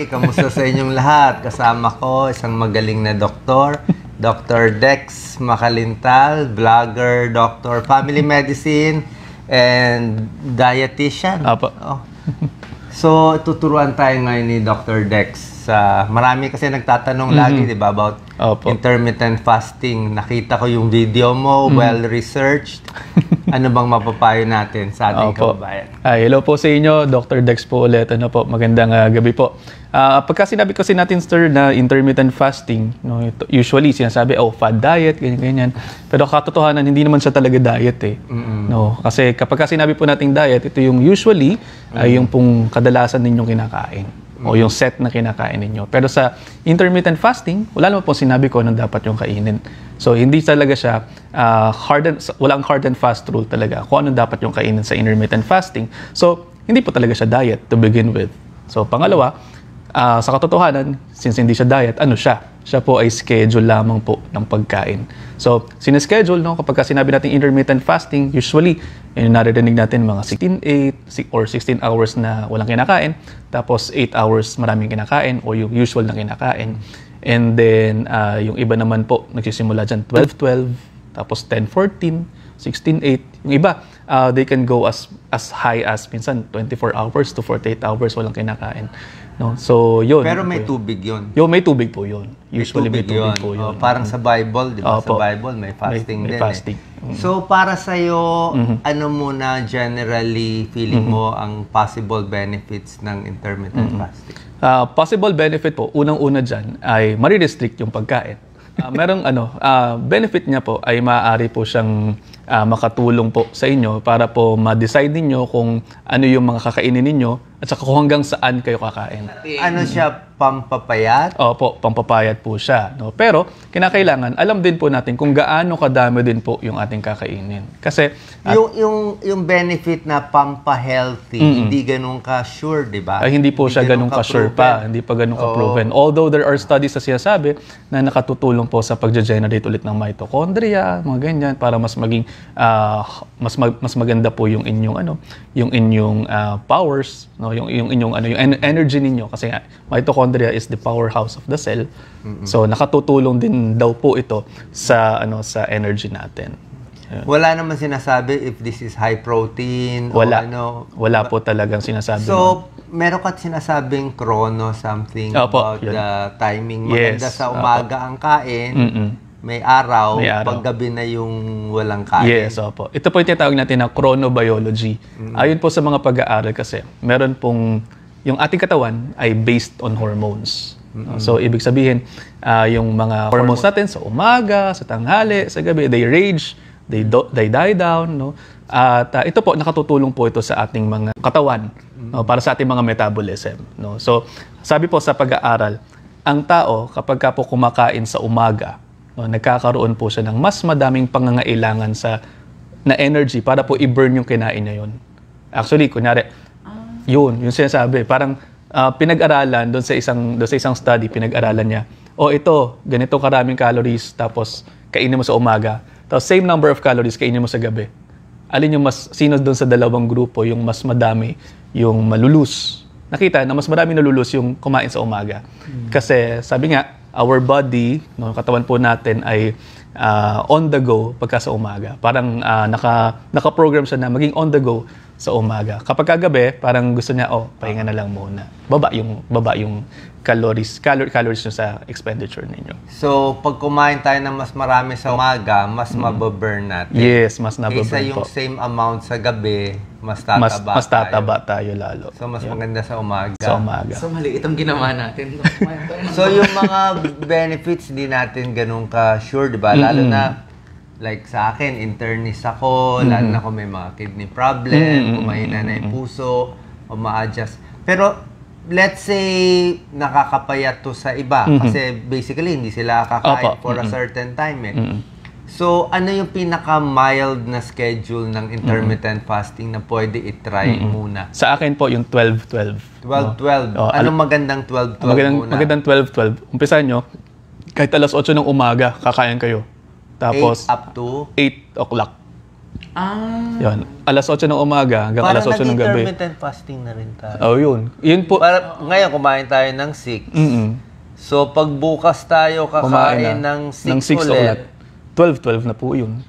kamusta sa inyong lahat? Kasama ko isang magaling na doktor, Dr. Dex Macalintal, vlogger, doctor, family medicine, and dietitian. Apo. Oh. So, tuturuan tayo ngayon ni Dr. Dex. Marami kasi nagtatanong lagi, di ba, about intermittent fasting. Nakita ko yung video mo, well-researched. Ano bang mapapayo natin sa ating kababayan? Hello po sa inyo, Dr. Dex po ulit. Ano po, magandang gabi po. Pagka sinabi kasi natin, sir, na intermittent fasting, no, usually sinasabi, fad diet, ganyan-ganyan. Pero katotohanan, hindi naman siya talaga diet eh. No, kasi kapag sinabi po nating diet, ito yung usually, yung pong kadalasan ninyong kinakain. O yung set na kinakain ninyo. Pero sa intermittent fasting, wala naman po sinabi ko anong dapat yung kainin. So, hindi talaga siya, walang hard and fast rule talaga kung anong dapat yung kainin sa intermittent fasting. So, hindi po talaga siya diet to begin with. So, pangalawa, sa katotohanan, since hindi siya diet, ano siya? Siya po ay schedule lamang po ng pagkain. So, sineschedule, no? Kapag sinabi natin intermittent fasting, usually, yung naririnig natin mga 16-8 or 16 hours na walang kinakain, tapos 8 hours maraming kinakain o yung usual na kinakain. And then, yung iba naman po, nagsisimula dyan 12-12, tapos 10-14, 16-8. Yung iba, they can go as high as minsan 24 hours to 48 hours walang kinakain. No? So, yun. Pero may tubig yun. May tubig po yun. Usually may tubig po yun. Parang sa Bible, di ba? Sa Bible, may fasting din. Fasting. So, para sa'yo, ano muna generally feeling mo ang possible benefits ng intermittent fasting? Possible benefit po, unang-una dyan, ay marirestrict yung pagkain. Merong benefit niya po ay maaari po siyang makatulong po sa inyo para po ma-decide ninyo kung ano yung mga kakainin ninyo at saka kung hanggang saan kayo kakain. Ano siya, pampapayat? Opo, pampapayat po siya. No? Pero kinakailangan, alam din po natin kung gaano kadami din po yung ating kakainin. Kasi yung benefit na pampa-healthy, hindi ganun ka-sure, di ba? Hindi po siya ganun ka-sure pa. Hindi pa ganun ka-proven. Although there are studies na sinasabi na nakatutulong po sa pag-generate ulit ng mitochondria, mga ganyan, para mas maging mas maganda po yung inyong powers, no, yung inyong yung energy ninyo kasi mitochondria is the powerhouse of the cell. So nakatutulong din daw po ito sa energy natin. Wala naman sinasabi if this is high protein wala po talagang sinasabi. So meron ka sinasabing chrono something about the timing. Maganda sa umaga ang kain. May araw, paggabi na yung walang kain. Yes, opo. Ito po yung tinatawag natin na chronobiology. Ayon po sa mga pag-aaral kasi, meron pong, yung ating katawan ay based on hormones. So, ibig sabihin, yung mga hormones natin sa umaga, sa tanghali, sa gabi, they rage, they die down. No? At ito po, nakatutulong po ito sa ating mga katawan, no? Para sa ating mga metabolism. No? So, sabi po sa pag-aaral, ang tao, kapag po kumakain sa umaga, no, nagkakaroon po siya ng mas madaming pangangailangan na energy para po i-burn yung kinain niya yun. Actually, kunyari, yung sinasabi, parang pinag-aralan doon sa isang study, pinag-aralan niya, ito, ganito karaming calories, tapos kainin mo sa umaga, tapos same number of calories kainin mo sa gabi. Alin yung sino doon sa dalawang grupo yung mas madami yung malulus? Nakita na mas marami nalulus yung kumain sa umaga. Kasi sabi nga, our body, no, katawan po natin ay on the go pagka sa umaga. Parang naka-program siya na maging on the go sa umaga. Kapag kagabi, parang gusto niya, pahinga na lang muna. Baba yung calories nyo sa expenditure ninyo. So, pag kumain tayo ng mas marami sa umaga, mas mababurn natin. Yes, mas nababurn Kaysa yung same amount sa gabi, mas tataba tayo lalo. So, mas maganda sa umaga. Sa umaga. So, maliit ang ginawa natin. So, yung mga benefits, di natin ganun ka-sure, di ba? Lalo na, like sa akin, internist ako, lalo na kung may mga kidney problem, kung mahina na yung puso, o ma-adjust. Pero, let's say, nakakapayat to sa iba. Kasi basically, hindi sila kakain for a certain time eh. So, ano yung pinaka-mild na schedule ng intermittent fasting na pwede i-try muna? Sa akin po, yung 12-12. 12-12. Anong magandang 12-12 muna? Magandang 12-12. Umpisahan nyo, kahit alas 8 ng umaga, kakain kayo. Tapos, 8 up to? 8 o'clock. Yun. Alas 8 ng umaga hanggang alas 8 ng gabi. intermittent fasting na rin tayo. Oh, yun. Yun po. Ngayon, kumain tayo ng 6. So, pag bukas tayo Kumain kakain ng 6 ng 6 ulit. 12 na po yun.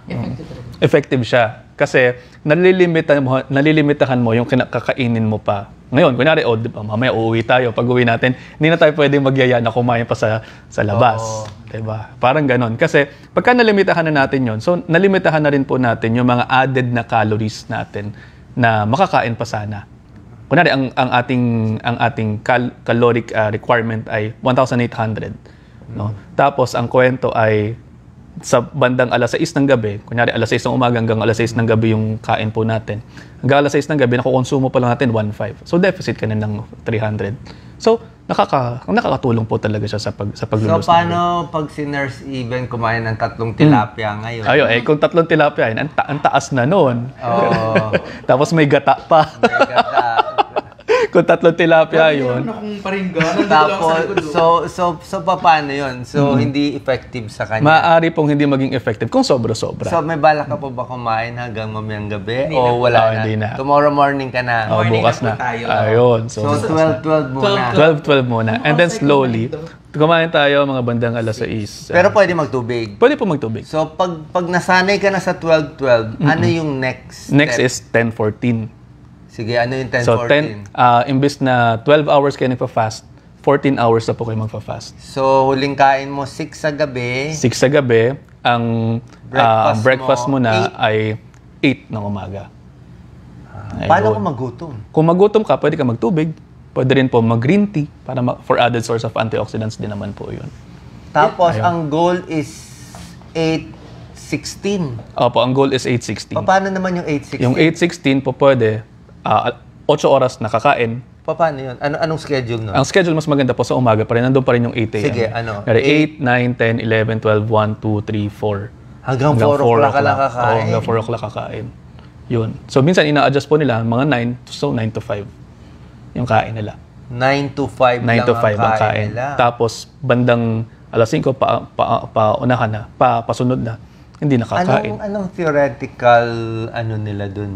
Effective rin. Effective siya. Kasi nalilimitahan mo yung kakainin mo pa. Ngayon, kunyari, mamaya uuwi tayo. Pag uwi natin, hindi na tayo pwedeng magyaya na kumain pa sa labas. Diba? Parang ganon. Kasi pagka nalimitahan na natin yon, so nalimitahan na rin po natin yung mga added na calories natin na makakain pa sana. Kunyari, ang ating caloric requirement ay 1,800. No? Tapos, ang kwento ay sa bandang alas 6 ng gabi, kunyari alas 6 ng umaga hanggang alas 6 ng gabi yung kain po natin. Hanggang alas 6 ng gabi, nakukonsumo pa lang natin 1,500. So, deficit ka na ng 300. So, nakakatulong po talaga siya sa paglulus. So, paano pag si Nurse Even kumain ng 3 tilapia ngayon? Kung 3 tilapia yun, ang taas na noon. Oo. Tapos may gata pa. May gata. Kung 3 tilapia yun. Akong paringgan. Tapos, so paano yun? So, hindi effective sa kanya? Maaari pong hindi maging effective kung sobra-sobra. So, may balak ka po ba kumain hanggang mamayang gabi? O wala na? Hindi na. Tomorrow morning ka na? Morning bukas na na. po tayo. Ayun. So, 12-12 muna. 12 muna. And then slowly, kumain tayo mga bandang alas 6. Pero pwede magtubig. Pwede po magtubig. So, pag nasanay ka na sa 12-12, ano yung next Next step? is 10-14. Sige, ano yung 10-14? So, imbis na 12 hours kayo nagpa-fast, 14 hours na po kayo magpa-fast. So, huling kain mo 6 sa gabi. 6 sa gabi, ang breakfast mo na ay 8 ng umaga. Paano kung magutom? Kung magutom ka, pwede ka magtubig. Pwede rin po mag-green tea para for added source of antioxidants din naman po yun. Tapos, ang goal is 8:16. Opo, ang goal is 8:16. Paano naman yung 8:16? Yung 8:16 po pwede, 8 oras nakakain. Paano yun? Anong schedule nun? Ang schedule mas maganda po sa umaga pa rin. Nandun pa rin yung 8 a.m. Sige, ano? 8, 9, 10, 11, 12, 1, 2, 3, 4. Hanggang 4 o'clock ka lang kakain? Oo, hanggang 4 o'clock kakain. Yun. So, minsan ina-adjust po nila mga 9, so 9 to 5 yung kain nila. 9 to 5 9 lang to 5 ang kain. nila. Tapos, bandang alas 5, paunahan na, pasunod na, hindi nakakain. Anong theoretical nila dun?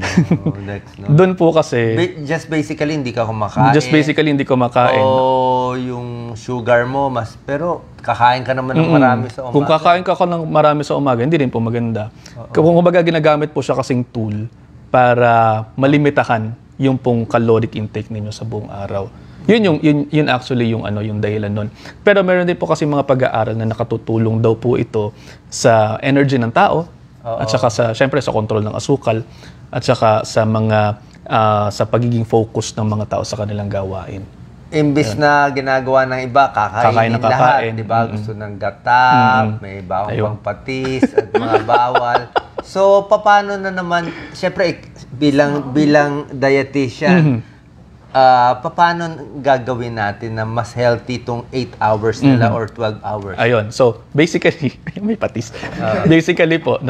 Lex, no? Doon po kasi, Just basically, hindi ka kumakain. hindi ko makain. O yung sugar mo, pero kakain ka naman ng marami sa umaga. Kung kakain ka ng marami sa umaga, hindi rin po maganda. Kung kumbaga ginagamit po siya kasing tool para malimitahan yung pong caloric intake ninyo sa buong araw. Yun actually yung dahilan nun. Pero meron din po kasi mga pag-aaral na nakatutulong daw po ito sa energy ng tao at saka syempre sa control ng asukal at saka sa mga sa pagiging focus ng mga tao sa kanilang gawain. Imbis na ginagawa ng iba, kakainin lahat. Di ba? Gusto ng gata, may bawang pang patis, at mga bawal. So, paano na naman, syempre, bilang dietitian, paano gagawin natin na mas healthy itong 8 hours nila or 12 hours? Ayun. So, basically, may patis. Basically po,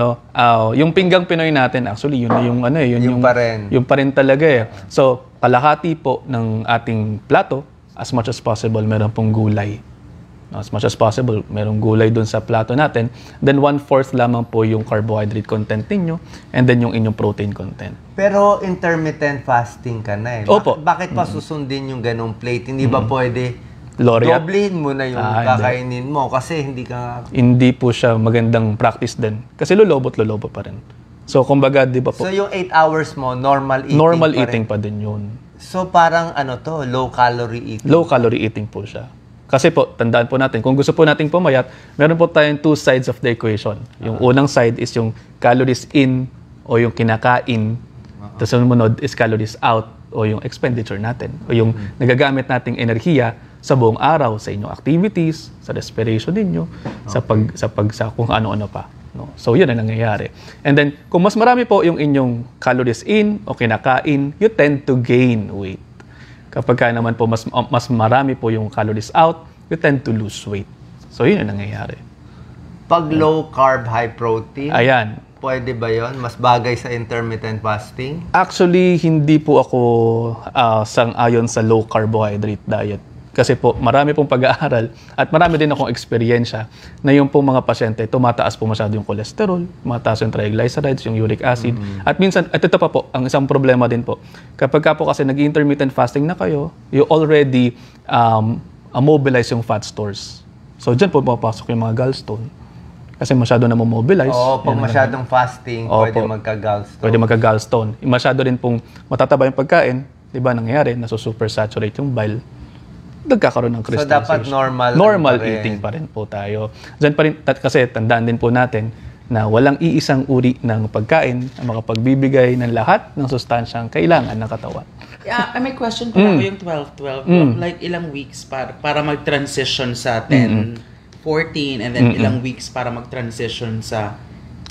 yung pinggang Pinoy natin, actually, yun pa rin talaga eh. So, kalahati po ng ating plato, as much as possible, meron pong gulay. As much as possible, merong gulay dun sa plato natin. Then 1/4 lamang po yung carbohydrate content ninyo and then yung inyong protein content. Pero intermittent fasting ka na eh. Opo. Bakit pa susundin yung ganong plate? Hindi ba pwede Laureate? doblehin mo na yung kakainin mo kasi hindi ka... Hindi po siya magandang practice din. Kasi lulobot pa rin. So, kumbaga, di ba po? So, yung 8 hours mo, normal eating normal pa rin. eating pa din yun. So, parang low calorie eating. Low calorie eating po siya. Kasi po, tandaan po natin, kung gusto po nating pumayat, meron po tayong 2 sides of the equation. Yung unang side is yung calories in o yung kinakain. Tapos sumunod is calories out o yung expenditure natin o yung nagagamit nating enerhiya sa buong araw, sa inyong activities, sa respiration ninyo, sa kung ano-ano pa. No? So, yun ang nangyayari. And then, kung mas marami po yung inyong calories in o kinakain, you tend to gain weight. Kapag naman po mas marami po yung calories out, you tend to lose weight. So, yun ang nangyayari. Pag low carb, high protein, Ayan. pwede ba yon? Mas bagay sa intermittent fasting? Actually, hindi po ako sang-ayon sa low carbohydrate diet. Kasi po, marami pong pag-aaral at marami din akong eksperyensya na yung pong mga pasyente, tumataas po masyado yung cholesterol, tumataas yung triglycerides, yung uric acid. At minsan, at ito pa po, ang isang problema din po, kapag ka po kasi nag-intermittent fasting na kayo, you already mobilize yung fat stores. So, dyan po papasok yung mga gallstone. Kasi masyado na mobilize. Oo, pag masyadong fasting, pwede magka-gallstone. Pwede magka-gallstone. Masyado rin pong matataba yung pagkain, di ba nangyayari, nasusupersaturate yung bile, nagkakaroon ng crystals. So, dapat normal eating pa rin po tayo. Diyan pa rin, kasi tandaan din po natin na walang iisang uri ng pagkain na makapagbibigay ng lahat ng sustansyang kailangan ng katawan. Yeah, may question po ako yung 12-12. Like ilang weeks para mag-transition sa 10-14 and then ilang weeks para mag-transition sa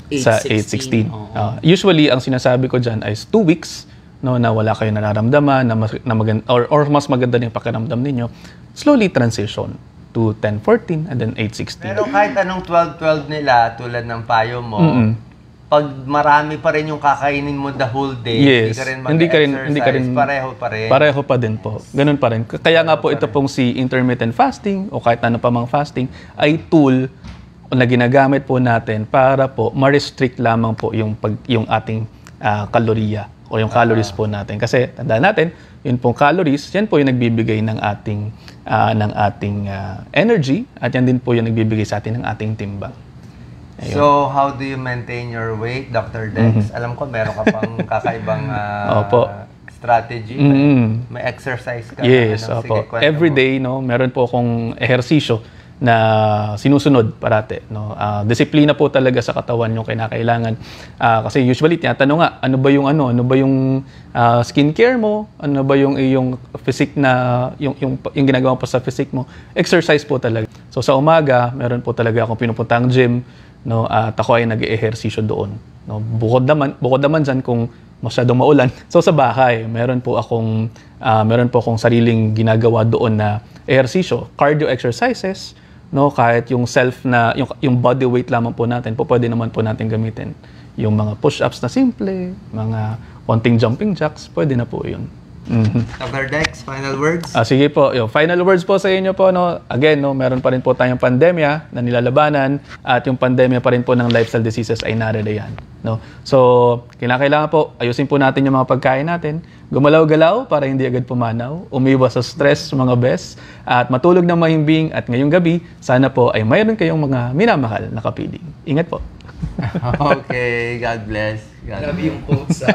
8-16. Usually, ang sinasabi ko dyan ay 2 weeks, no, na wala kayong nararamdaman, na maganda, or mas maganda yung pakiramdam ninyo, slowly transition to 10-14 and then 8-16. Pero kahit anong 12-12 nila, tulad ng payo mo, pag marami pa rin yung kakainin mo the whole day, yes, hindi ka rin pareho pa rin. Pareho pa din po. Ganun pa rin. Kaya nga po ito pong si intermittent fasting o kahit ano pa mang fasting ay tool na ginagamit po natin para po ma-restrict lamang po yung ating kalorya o yung calories po natin. Kasi tandaan natin, yun pong calories, yan po yung nagbibigay ng ating energy at yan din po yung nagbibigay sa atin ng ating timbang. Ayun. So, how do you maintain your weight, Dr. Dex? Alam ko, meron ka pang kakaibang strategy. May exercise ka. Yes, Sige, kwento every mo. day, no, meron po akong ehersisyo na sinusunod parate, no. Disiplina po talaga sa katawan yung kinakailangan. Kasi usually tinatanong nga, ano ba yung skincare mo? Ano ba yung iyong physique na yung ginagawa po sa physique mo? Exercise po talaga. So sa umaga, meron po talaga akong pinupuntang gym, no, at ako ay nag-ehersisyo doon. No, bukod naman dyan kung masyadong maulan. So sa bahay, meron po akong sariling ginagawa doon na ehersisyo, cardio exercises, no, kahit yung yung body weight lamang po natin, pwede naman po natin gamitin. Yung mga push-ups na simple, mga konting jumping jacks, pwede na po 'yun. Dr. Dex, final words? Sige po, yung final words po sa inyo po, no. Again, no, meron pa rin po tayong pandemya na nilalabanan at yung pandemya pa rin po ng lifestyle diseases ay naririyan, no. So, kailangan po ayusin po natin yung mga pagkain natin, gumalaw-galaw para hindi agad pumanaw, umiwas sa stress mga best, at matulog ng mahimbing at ngayong gabi, sana po ay mayroon kayong mga minamahal na kapiling. Ingat po. Okay, God bless. Grabe yung quotes